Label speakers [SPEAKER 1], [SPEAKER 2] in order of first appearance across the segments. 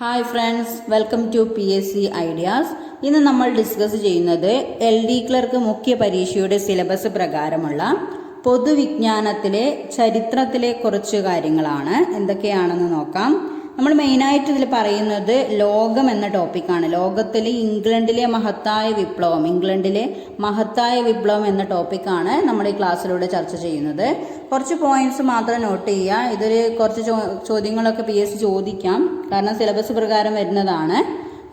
[SPEAKER 1] Hi friends, welcome to PSC ideas. ഇന്ന് നമ്മൾ discuss ചെയ്യുന്നത് LD ക്ലർക്ക് മുഖ്യ പരീക്ഷയുടെ സിലബസ് പ്രകാരമുള്ള പൊതുവിജ്ഞാനത്തിലെ ചരിത്രത്തിലെ കുറച്ച് കാര്യങ്ങളാണ്. എന്തൊക്കെയാണെന്ന് നോക്കാം. നമ്മൾ മെയിനായിട്ട് ഇതിൽ പറയുന്നത് ലോകം എന്ന ടോപ്പിക്കാണ്. ലോകത്തിലെ ഇംഗ്ലണ്ടിലെ മഹത്തായ വിപ്ലവം എന്ന ടോപ്പിക്കാണ് നമ്മൾ ഈ ക്ലാസ്സിലൂടെ ചർച്ച ചെയ്യുന്നത്. കുറച്ച് പോയിന്റ്സ് മാത്രം നോട്ട് ചെയ്യുക. ഇതിൽ കുറച്ച് ചോദ്യങ്ങളൊക്കെ PSC ചോദിക്കാം, കാരണം സിലബസ് പ്രകാരം വരുന്നതാണ്.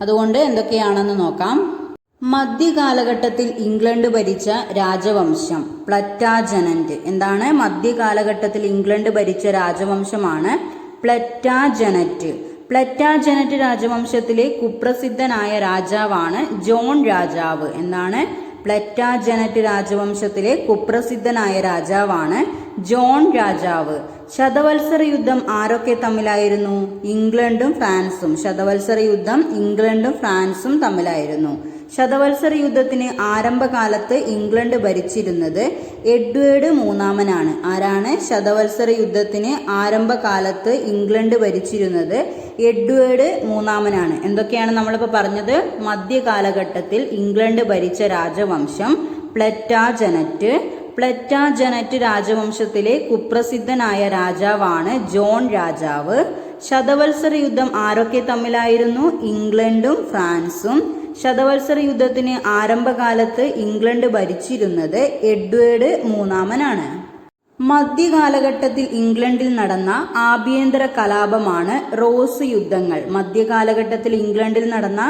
[SPEAKER 1] അതുകൊണ്ട് എന്തൊക്കെയാണെന്ന് നോക്കാം. മധ്യകാലഘട്ടത്തിൽ ഇംഗ്ലണ്ട് ഭരിച്ച രാജവംശം പ്ലറ്റാജനന്റ്. എന്താണ്? മധ്യകാലഘട്ടത്തിൽ ഇംഗ്ലണ്ട് ഭരിച്ച രാജവംശമാണ് പ്ലറ്റാജനറ്റ്. പ്ലറ്റാജനറ്റ് രാജവംശത്തിലെ കുപ്രസിദ്ധനായ രാജാവാണ് ജോൺ രാജാവ്. എന്താണ്? പ്ലറ്റാജനറ്റ് രാജവംശത്തിലെ കുപ്രസിദ്ധനായ രാജാവാണ് ജോൺ രാജാവ്. ശതവത്സര യുദ്ധം ആരൊക്കെ തമ്മിലായിരുന്നു? ഇംഗ്ലണ്ടും ഫ്രാൻസും. ശതവത്സര യുദ്ധം ഇംഗ്ലണ്ടും ഫ്രാൻസും തമ്മിലായിരുന്നു. ശതവത്സര യുദ്ധത്തിന് ആരംഭകാലത്ത് ഇംഗ്ലണ്ട് ഭരിച്ചിരുന്നത് എഡ്വേർഡ് മൂന്നാമനാണ്. ആരാണ്? ശതവത്സര യുദ്ധത്തിന് ആരംഭകാലത്ത് ഇംഗ്ലണ്ട് ഭരിച്ചിരുന്നത് എഡ്വേർഡ് മൂന്നാമനാണ്. എന്തൊക്കെയാണ് നമ്മളിപ്പോൾ പറഞ്ഞത്? മധ്യകാലഘട്ടത്തിൽ ഇംഗ്ലണ്ട് ഭരിച്ച രാജവംശം പ്ലറ്റാജനറ്റ്. പ്ലറ്റാജനറ്റ് രാജവംശത്തിലെ കുപ്രസിദ്ധനായ രാജാവാണ് ജോൺ രാജാവ്. ശതവത്സര യുദ്ധം ആരൊക്കെ തമ്മിലായിരുന്നു? ഇംഗ്ലണ്ടും ഫ്രാൻസും. ശതവത്സര യുദ്ധത്തിന് ആരംഭകാലത്ത് ഇംഗ്ലണ്ട് ഭരിച്ചിരുന്നത് എഡ്വേർഡ് മൂന്നാമനാണ്. മധ്യകാലഘട്ടത്തിൽ ഇംഗ്ലണ്ടിൽ നടന്ന ആഭ്യന്തര കലാപമാണ് റോസ് യുദ്ധങ്ങൾ. മധ്യകാലഘട്ടത്തിൽ ഇംഗ്ലണ്ടിൽ നടന്ന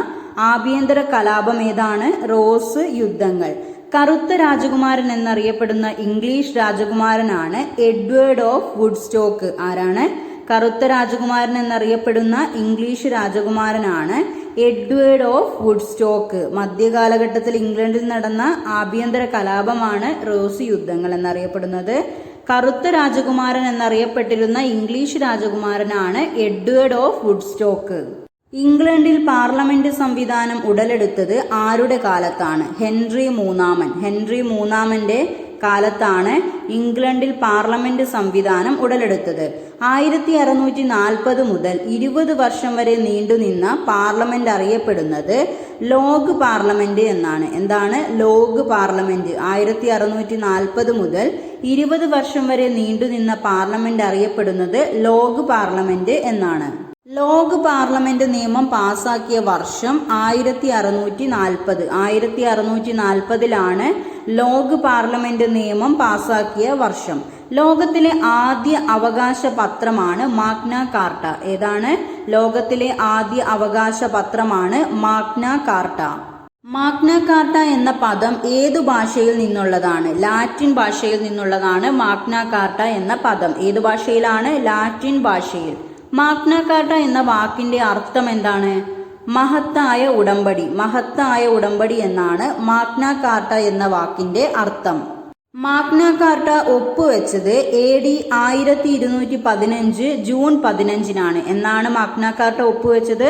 [SPEAKER 1] ആഭ്യന്തര കലാപം ഏതാണ്? റോസ് യുദ്ധങ്ങൾ. കറുത്ത രാജകുമാരൻ എന്നറിയപ്പെടുന്ന ഇംഗ്ലീഷ് രാജകുമാരനാണ് എഡ്വേർഡ് ഓഫ് വുഡ്സ്റ്റോക്ക്. ആരാണ്? കറുത്ത രാജകുമാരൻ എന്നറിയപ്പെടുന്ന ഇംഗ്ലീഷ് രാജകുമാരനാണ് എഡ്വേർഡ് ഓഫ് വുഡ്സ്റ്റോക്ക്. മധ്യകാലഘട്ടത്തിൽ ഇംഗ്ലണ്ടിൽ നടന്ന ആഭ്യന്തര കലാപമാണ് റോസ് യുദ്ധങ്ങൾ എന്നറിയപ്പെടുന്നത്. കറുത്ത രാജകുമാരൻ എന്നറിയപ്പെട്ടിരുന്ന ഇംഗ്ലീഷ് രാജകുമാരനാണ് എഡ്വേർഡ് ഓഫ് വുഡ്സ്റ്റോക്ക്. ഇംഗ്ലണ്ടിൽ പാർലമെന്റ് സംവിധാനം ഉടലെടുത്തത് ആരുടെ കാലത്താണ്? ഹെൻറി മൂന്നാമൻ. ഹെൻറി മൂന്നാമന്റെ കാലത്താണ് ഇംഗ്ലണ്ടിൽ പാർലമെന്റ് സംവിധാനം ഉടലെടുത്തത്. 1640 മുതൽ 20 വർഷം വരെ നീണ്ടുനിന്ന പാർലമെന്റ് അറിയപ്പെടുന്നത് ലോഗ് പാർലമെന്റ് എന്നാണ്. എന്താണ് ലോഗ് പാർലമെന്റ്? 1640 മുതൽ 20 വർഷം വരെ നീണ്ടുനിന്ന പാർലമെന്റ് അറിയപ്പെടുന്നത് ലോഗ് പാർലമെന്റ് എന്നാണ്. ലോഗ് പാർലമെന്റ് നിയമം പാസാക്കിയ വർഷം 1640. 1640 ലോഗ് പാർലമെന്റ് നിയമം പാസാക്കിയ വർഷം. ലോകത്തിലെ ആദ്യ അവകാശ പത്രമാണ് മാഗ്ന കാർട്ട. ഏതാണ്? ലോകത്തിലെ ആദ്യ അവകാശ പത്രമാണ് മാഗ്ന കാർട്ട. മാഗ്ന കാർട്ട എന്ന പദം ഏതു ഭാഷയിൽ നിന്നുള്ളതാണ്? ലാറ്റിൻ ഭാഷയിൽ നിന്നുള്ളതാണ് മാഗ്ന കാർട്ട എന്ന പദം. ഏതു ഭാഷയിലാണ്? ലാറ്റിൻ ഭാഷയിൽ. മാഗ്ന കാർട്ട എന്ന വാക്കിന്റെ അർത്ഥം എന്താണ്? മഹത്തായ ഉടമ്പടി. മഹത്തായ ഉടമ്പടി എന്നാണ് മാഗ്ന കാർട്ട എന്ന വാക്കിന്റെ അർത്ഥം. മാഗ്ന കാർട്ട ഒപ്പുവെച്ചത് AD 1215 ജൂൺ 15 എന്നാണ് മാഗ്ന കാർട്ട ഒപ്പുവെച്ചത്?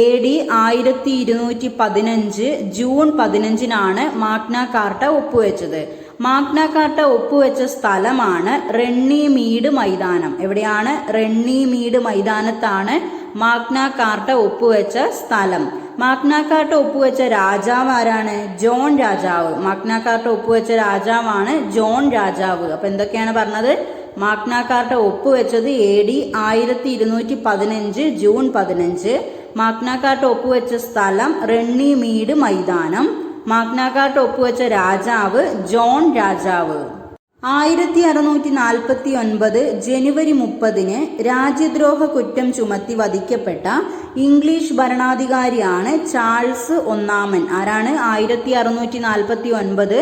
[SPEAKER 1] AD 1215 ജൂൺ 15 മാഗ്ന കാർട്ട ഒപ്പുവെച്ചത്. മാഗ്ന കാർട്ട ഒപ്പുവെച്ച സ്ഥലമാണ് റണ്ണിമീഡ് മൈതാനം. എവിടെയാണ്? റണ്ണിമീഡ് മൈതാനത്താണ് മാഗ്ന കാർട്ട ഒപ്പുവെച്ച സ്ഥലം. മാഗ്ന കാർട്ട ഒപ്പുവെച്ച രാജാവ് ആരാണ്? ജോൺ രാജാവ്. മാഗ്ന കാർട്ട ഒപ്പുവെച്ച രാജാവാണ് ജോൺ രാജാവ്. അപ്പൊ എന്തൊക്കെയാണ് പറഞ്ഞത്? മാഗ്ന കാർട്ട ഒപ്പുവെച്ചത് AD 1215 ജൂൺ 15. മാഗ്ന കാർട്ട ഒപ്പുവെച്ച സ്ഥലം റണ്ണിമീഡ് മൈതാനം. മാഗ്ന കാർട്ട ഒപ്പുവെച്ച രാജാവ് ജോൺ രാജാവ്. 1649 ജനുവരി 30 രാജ്യദ്രോഹ കുറ്റം ചുമത്തി വധിക്കപ്പെട്ട ഇംഗ്ലീഷ് ഭരണാധികാരിയാണ് ചാൾസ് ഒന്നാമൻ. ആരാണ്? 1649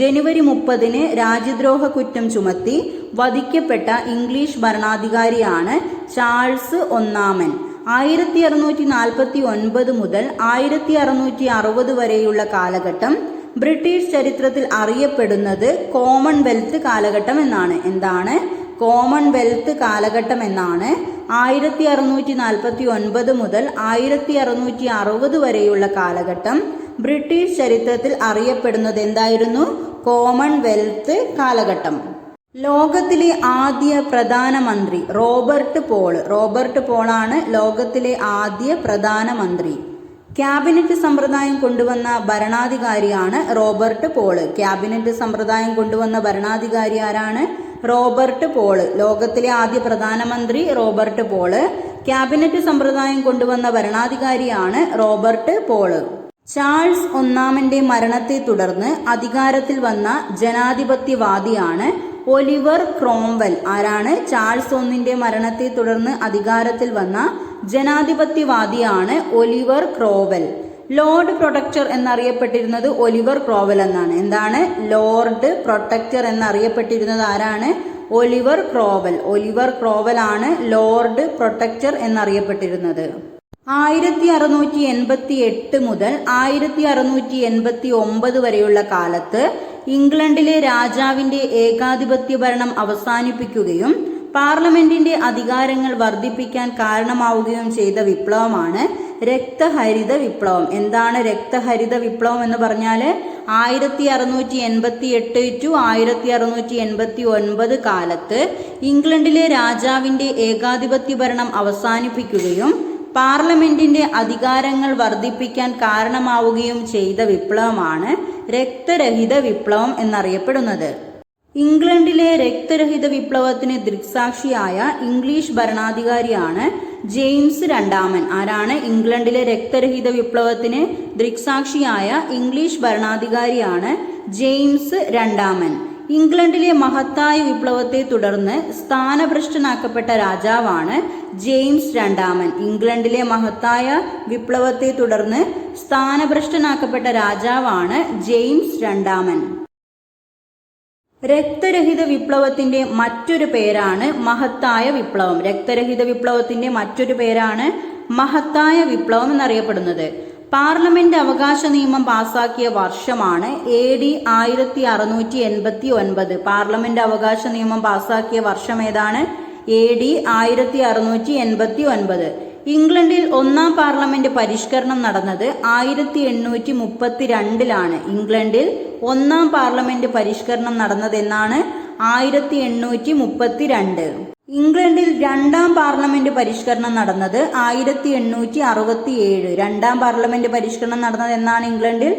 [SPEAKER 1] ജനുവരി 30 രാജ്യദ്രോഹ കുറ്റം ചുമത്തി വധിക്കപ്പെട്ട ഇംഗ്ലീഷ് ഭരണാധികാരിയാണ് ചാൾസ് ഒന്നാമൻ. 1649 മുതൽ 1660 വരെയുള്ള കാലഘട്ടം ബ്രിട്ടീഷ് ചരിത്രത്തിൽ അറിയപ്പെടുന്നത് കോമൺവെൽത്ത് കാലഘട്ടം എന്നാണ്. എന്താണ്? കോമൺവെൽത്ത് കാലഘട്ടം എന്നാണ്. 1649 മുതൽ 1660 വരെയുള്ള കാലഘട്ടം ബ്രിട്ടീഷ് ചരിത്രത്തിൽ അറിയപ്പെടുന്നത് എന്തായിരുന്നു? കോമൺവെൽത്ത് കാലഘട്ടം. ലോകത്തിലെ ആദ്യ പ്രധാനമന്ത്രി റോബർട്ട് പോളാണ് ലോകത്തിലെ ആദ്യ പ്രധാനമന്ത്രി. ക്യാബിനറ്റ് സമ്പ്രദായം കൊണ്ടുവന്ന ഭരണാധികാരിയാണ് റോബർട്ട് പോള്. ക്യാബിനറ്റ് സമ്പ്രദായം കൊണ്ടുവന്ന ഭരണാധികാരി ആരാണ്? Robert Walpole. ലോകത്തിലെ ആദ്യ പ്രധാനമന്ത്രി റോബർട്ട് പോള്. ക്യാബിനറ്റ് സമ്പ്രദായം കൊണ്ടുവന്ന ഭരണാധികാരിയാണ് റോബർട്ട് പോള്. ചാൾസ് ഒന്നാമന്റെ മരണത്തെ തുടർന്ന് അധികാരത്തിൽ വന്ന ജനാധിപത്യവാദിയാണ് ഒലിവർ ക്രോംവെൽ. ആരാണ്? ചാൾസ് ഒന്നിന്റെ മരണത്തെ തുടർന്ന് അധികാരത്തിൽ വന്ന ജനാധിപത്യവാദിയാണ് ഒലിവർ ക്രോംവെൽ. ലോർഡ് പ്രൊട്ടക്ടർ എന്നറിയപ്പെട്ടിരുന്നത് ഒലിവർ ക്രോംവെൽ എന്നാണ്. എന്താണ്? ലോർഡ് പ്രൊട്ടക്ടർ എന്നറിയപ്പെട്ടിരുന്നത് ആരാണ്? Oliver Cromwell. ഒലിവർ ക്രോംവെൽ ആണ് ലോർഡ് പ്രൊട്ടക്ടർ എന്നറിയപ്പെട്ടിരുന്നത്. 1688 മുതൽ 1689 വരെയുള്ള കാലത്ത് ഇംഗ്ലണ്ടിലെ രാജാവിന്റെ ഏകാധിപത്യ ഭരണം അവസാനിപ്പിക്കുകയും പാർലമെന്റിന്റെ അധികാരങ്ങൾ വർദ്ധിപ്പിക്കാൻ കാരണമാവുകയും ചെയ്ത വിപ്ലവമാണ് രക്തഹരിത വിപ്ലവം. എന്താണ് രക്തഹരിത വിപ്ലവം എന്ന് പറഞ്ഞാൽ 1688 ടു 1689 കാലത്ത് ഇംഗ്ലണ്ടിലെ രാജാവിന്റെ ഏകാധിപത്യ ഭരണം അവസാനിപ്പിക്കുകയും പാർലമെന്റിന്റെ അധികാരങ്ങൾ വർദ്ധിപ്പിക്കാൻ കാരണമാവുകയും ചെയ്ത വിപ്ലവമാണ് രക്തരഹിത വിപ്ലവം എന്നറിയപ്പെടുന്നത്. ഇംഗ്ലണ്ടിലെ രക്തരഹിത വിപ്ലവത്തിന് ദൃക്സാക്ഷിയായ ഇംഗ്ലീഷ് ഭരണാധികാരിയാണ് ജെയിംസ് രണ്ടാമൻ. ആരാണ്? ഇംഗ്ലണ്ടിലെ രക്തരഹിത വിപ്ലവത്തിന് ദൃക്സാക്ഷിയായ ഇംഗ്ലീഷ് ഭരണാധികാരിയാണ് ജെയിംസ് രണ്ടാമൻ. ഇംഗ്ലണ്ടിലെ മഹത്തായ വിപ്ലവത്തെ തുടർന്ന് സ്ഥാനഭ്രഷ്ടനാക്കപ്പെട്ട രാജാവാണ് ജെയിംസ് രണ്ടാമൻ. ഇംഗ്ലണ്ടിലെ മഹത്തായ വിപ്ലവത്തെ തുടർന്ന് സ്ഥാനഭ്രഷ്ടനാക്കപ്പെട്ട രാജാവാണ് ജെയിംസ് രണ്ടാമൻ. രക്തരഹിത വിപ്ലവത്തിന്റെ മറ്റൊരു പേരാണ് മഹത്തായ വിപ്ലവം. രക്തരഹിത വിപ്ലവത്തിന്റെ മറ്റൊരു പേരാണ് മഹത്തായ വിപ്ലവം എന്നറിയപ്പെടുന്നത്. പാർലമെന്റ് അവകാശ നിയമം പാസാക്കിയ വർഷമാണ് AD 1689. പാർലമെന്റ് അവകാശ നിയമം പാസാക്കിയ വർഷം ഏതാണ്? AD 1689. ഇംഗ്ലണ്ടിൽ ഒന്നാം പാർലമെന്റ് പരിഷ്കരണം നടന്നത് 1832 ഇംഗ്ലണ്ടിൽ ഒന്നാം പാർലമെന്റ് പരിഷ്കരണം നടന്നതെന്നാണ് 1832. ഇംഗ്ലണ്ടിൽ രണ്ടാം പാർലമെന്റ് പരിഷ്കരണം നടന്നത് 1867. രണ്ടാം പാർലമെന്റ് പരിഷ്കരണം നടന്നത് എന്നാണ്? ഇംഗ്ലണ്ടിൽ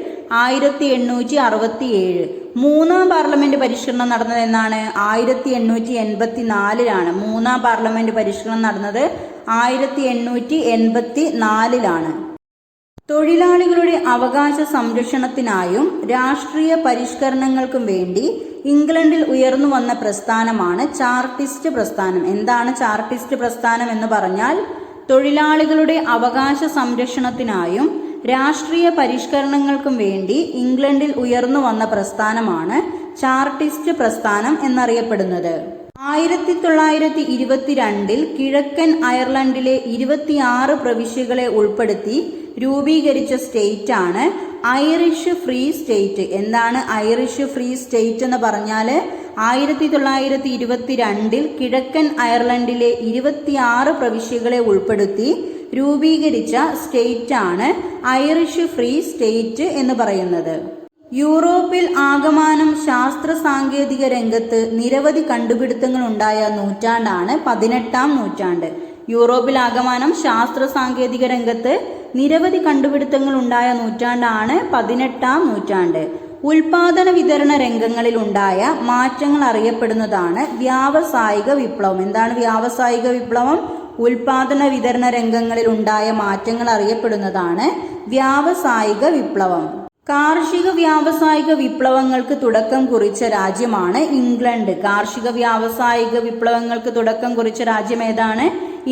[SPEAKER 1] 1867. മൂന്നാം പാർലമെന്റ് പരിഷ്കരണം നടന്നത് എന്നാണ്? 1884. മൂന്നാം പാർലമെന്റ് പരിഷ്കരണം നടന്നത് 1884. തൊഴിലാളികളുടെ അവകാശ സംരക്ഷണത്തിനായും രാഷ്ട്രീയ പരിഷ്കരണങ്ങൾക്കും വേണ്ടി ഇംഗ്ലണ്ടിൽ ഉയർന്നു വന്ന പ്രസ്ഥാനമാണ് ചാർട്ടിസ്റ്റ് പ്രസ്ഥാനം. എന്താണ് ചാർട്ടിസ്റ്റ് പ്രസ്ഥാനം എന്ന് പറഞ്ഞാൽ? തൊഴിലാളികളുടെ അവകാശ സംരക്ഷണത്തിനായും രാഷ്ട്രീയ പരിഷ്കരണങ്ങൾക്കും വേണ്ടി ഇംഗ്ലണ്ടിൽ ഉയർന്നു വന്ന പ്രസ്ഥാനമാണ് ചാർട്ടിസ്റ്റ് പ്രസ്ഥാനം എന്നറിയപ്പെടുന്നത്. 1922 കിഴക്കൻ അയർലൻഡിലെ 26 പ്രവിശ്യകളെ ഉൾപ്പെടുത്തി രൂപീകരിച്ച സ്റ്റേറ്റ് ആണ് ഐറിഷ് ഫ്രീ സ്റ്റേറ്റ്. എന്താണ് ഐറിഷ് ഫ്രീ സ്റ്റേറ്റ് എന്ന് പറഞ്ഞാൽ? 1922 കിഴക്കൻ അയർലൻഡിലെ 26 പ്രവിശ്യകളെ ഉൾപ്പെടുത്തി രൂപീകരിച്ച സ്റ്റേറ്റ് ആണ് ഐറിഷ് ഫ്രീ സ്റ്റേറ്റ് എന്ന് പറയുന്നത്. യൂറോപ്പിൽ ആകമാനം ശാസ്ത്ര സാങ്കേതിക രംഗത്ത് നിരവധി കണ്ടുപിടുത്തങ്ങൾ ഉണ്ടായ നൂറ്റാണ്ടാണ് 18ാം നൂറ്റാണ്ട്. യൂറോപ്പിൽ ആകമാനം ശാസ്ത്ര സാങ്കേതിക രംഗത്ത് നിരവധി കണ്ടുപിടുത്തങ്ങൾ ഉണ്ടായ നൂറ്റാണ്ടാണ് 18ാം നൂറ്റാണ്ട്. ഉൽപാദന വിതരണ രംഗങ്ങളിൽ ഉണ്ടായ മാറ്റങ്ങൾ അറിയപ്പെടുന്നതാണ് വ്യാവസായിക വിപ്ലവം. എന്താണ് വ്യാവസായിക വിപ്ലവം? ഉൽപാദന വിതരണ രംഗങ്ങളിൽ ഉണ്ടായ മാറ്റങ്ങൾ അറിയപ്പെടുന്നതാണ് വ്യാവസായിക വിപ്ലവം. കാർഷിക വ്യാവസായിക വിപ്ലവങ്ങൾക്ക് തുടക്കം കുറിച്ച രാജ്യമാണ് ഇംഗ്ലണ്ട്. കാർഷിക വ്യാവസായിക വിപ്ലവങ്ങൾക്ക് തുടക്കം കുറിച്ച രാജ്യം ഏതാണ്?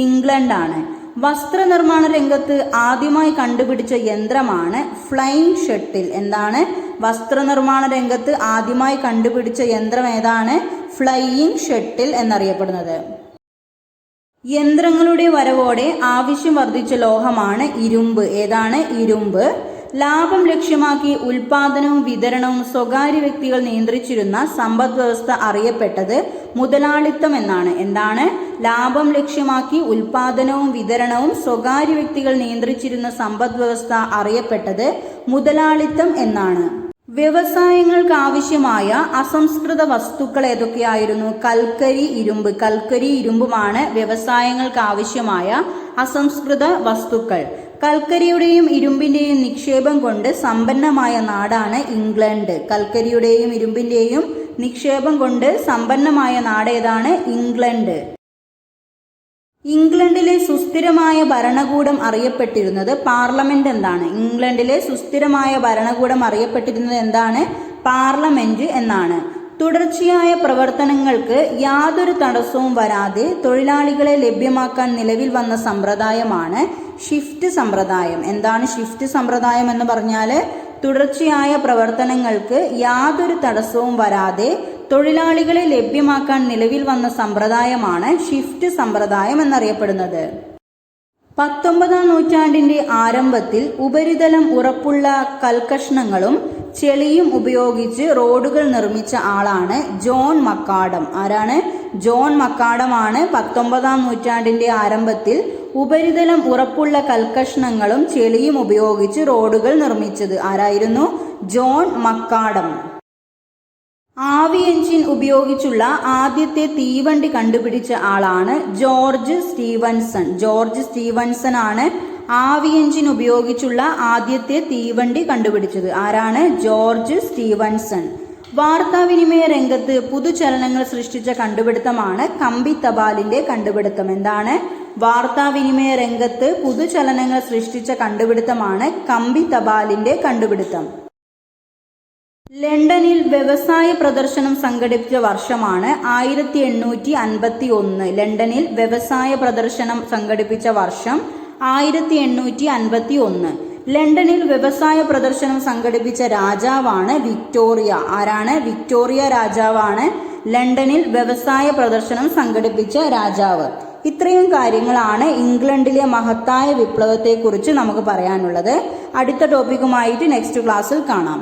[SPEAKER 1] ഇംഗ്ലണ്ടാണ്. വസ്ത്രനിർമ്മാണ രംഗത്ത് ആദ്യമായി കണ്ടുപിടിച്ച യന്ത്രമാണ് ഫ്ലൈയിങ് ഷട്ടിൽ. എന്താണ്? വസ്ത്രനിർമ്മാണ രംഗത്ത് ആദ്യമായി കണ്ടുപിടിച്ച യന്ത്രം ഏതാണ്? ഫ്ലൈയിങ് ഷട്ടിൽ എന്നറിയപ്പെടുന്നത്. യന്ത്രങ്ങളുടെ വരവോടെ ആവശ്യം വർദ്ധിച്ച ലോഹമാണ് ഇരുമ്പ്. ഏതാണ്? ഇരുമ്പ്. ലാഭം ലക്ഷ്യമാക്കി ഉൽപാദനവും വിതരണവും സ്വകാര്യ വ്യക്തികൾ നിയന്ത്രിച്ചിരുന്ന സമ്പദ് വ്യവസ്ഥ അറിയപ്പെട്ടത് മുതലാളിത്തം എന്നാണ്. എന്താണ്? ലാഭം ലക്ഷ്യമാക്കി ഉൽപാദനവും വിതരണവും സ്വകാര്യ വ്യക്തികൾ നിയന്ത്രിച്ചിരുന്ന സമ്പദ് വ്യവസ്ഥ അറിയപ്പെട്ടത് മുതലാളിത്തം എന്നാണ്. വ്യവസായങ്ങൾക്ക് ആവശ്യമായ അസംസ്കൃത വസ്തുക്കൾ ഏതൊക്കെയായിരുന്നു? കൽക്കരി, ഇരുമ്പ്. കൽക്കരി, ഇരുമ്പുമാണ് വ്യവസായങ്ങൾക്ക് ആവശ്യമായ അസംസ്കൃത വസ്തുക്കൾ. കൽക്കരിയുടെയും ഇരുമ്പിന്റെയും നിക്ഷേപം കൊണ്ട് സമ്പന്നമായ നാടാണ് ഇംഗ്ലണ്ട്. കൽക്കരിയുടെയും ഇരുമ്പിന്റെയും നിക്ഷേപം കൊണ്ട് സമ്പന്നമായ നാട് ഏതാണ്? ഇംഗ്ലണ്ട്. ഇംഗ്ലണ്ടിലെ സുസ്ഥിരമായ ഭരണകൂടം അറിയപ്പെട്ടിരുന്നത് പാർലമെന്റ് എന്താണ്? ഇംഗ്ലണ്ടിലെ സുസ്ഥിരമായ ഭരണകൂടം അറിയപ്പെട്ടിരുന്നത് എന്താണ്? പാർലമെന്റ് എന്നാണ്. തുടർച്ചയായ പ്രവർത്തനങ്ങൾക്ക് യാതൊരു തടസ്സവും വരാതെ തൊഴിലാളികളെ ലഭ്യമാക്കാൻ നിലവിൽ വന്ന സമ്പ്രദായമാണ് ഷിഫ്റ്റ് സമ്പ്രദായം. എന്താണ് ഷിഫ്റ്റ് സമ്പ്രദായം എന്ന് പറഞ്ഞാൽ? തുടർച്ചയായ പ്രവർത്തനങ്ങൾക്ക് യാതൊരു തടസ്സവും വരാതെ തൊഴിലാളികളെ ലഭ്യമാക്കാൻ നിലവിൽ വന്ന സമ്പ്രദായമാണ് ഷിഫ്റ്റ് സമ്പ്രദായം എന്നറിയപ്പെടുന്നത്. 19-ാം നൂറ്റാണ്ടിന്റെ ആരംഭത്തിൽ ഉപരിതലം ഉറപ്പുള്ള കൽക്കഷണങ്ങളും ചെളിയും ഉപയോഗിച്ച് റോഡുകൾ നിർമ്മിച്ച ആളാണ് ജോൺ മക്കാഡം. ആരാണ്? ജോൺ മക്കാഡമാണ് 19-ാം നൂറ്റാണ്ടിന്റെ ആരംഭത്തിൽ ഉപരിതലം ഉറപ്പുള്ള കൽക്കഷണങ്ങളും ചെളിയും ഉപയോഗിച്ച് റോഡുകൾ നിർമ്മിച്ചത്. ആരായിരുന്നു? ജോൺ മക്കാഡം. ആവി എഞ്ചിൻ ഉപയോഗിച്ചുള്ള ആദ്യത്തെ തീവണ്ടി കണ്ടുപിടിച്ച ആളാണ് ജോർജ് സ്റ്റീവൻസൺ. ജോർജ് സ്റ്റീവൻസൺ ആണ് ആവി എഞ്ചിൻ ഉപയോഗിച്ചുള്ള ആദ്യത്തെ തീവണ്ടി കണ്ടുപിടിച്ചത്. ആരാണ്? George Stephenson. വാർത്താവിനിമയ രംഗത്ത് പുതുചലനങ്ങൾ സൃഷ്ടിച്ച കണ്ടുപിടുത്തമാണ് കമ്പി തപാലിന്റെ കണ്ടുപിടുത്തം. എന്താണ്? വാർത്താവിനിമയ രംഗത്ത് പുതുചലനങ്ങൾ സൃഷ്ടിച്ച കണ്ടുപിടുത്തമാണ് കമ്പി തപാലിന്റെ കണ്ടുപിടുത്തം. ലണ്ടനിൽ വ്യവസായ പ്രദർശനം സംഘടിപ്പിച്ച വർഷമാണ് 1851. ലണ്ടനിൽ വ്യവസായ പ്രദർശനം സംഘടിപ്പിച്ച വർഷം 1851. ലണ്ടനിൽ വ്യവസായ പ്രദർശനം സംഘടിപ്പിച്ച രാജാവാണ് വിക്ടോറിയ. ആരാണ്? വിക്ടോറിയ രാജാവാണ് ലണ്ടനിൽ വ്യവസായ പ്രദർശനം സംഘടിപ്പിച്ച രാജാവ്. ഇത്രയും കാര്യങ്ങളാണ് ഇംഗ്ലണ്ടിലെ മഹത്തായ വിപ്ലവത്തെക്കുറിച്ച് നമുക്ക് പറയാനുള്ളത്. അടുത്ത ടോപ്പിക്കുമായിട്ട് നെക്സ്റ്റ് ക്ലാസ്സിൽ കാണാം.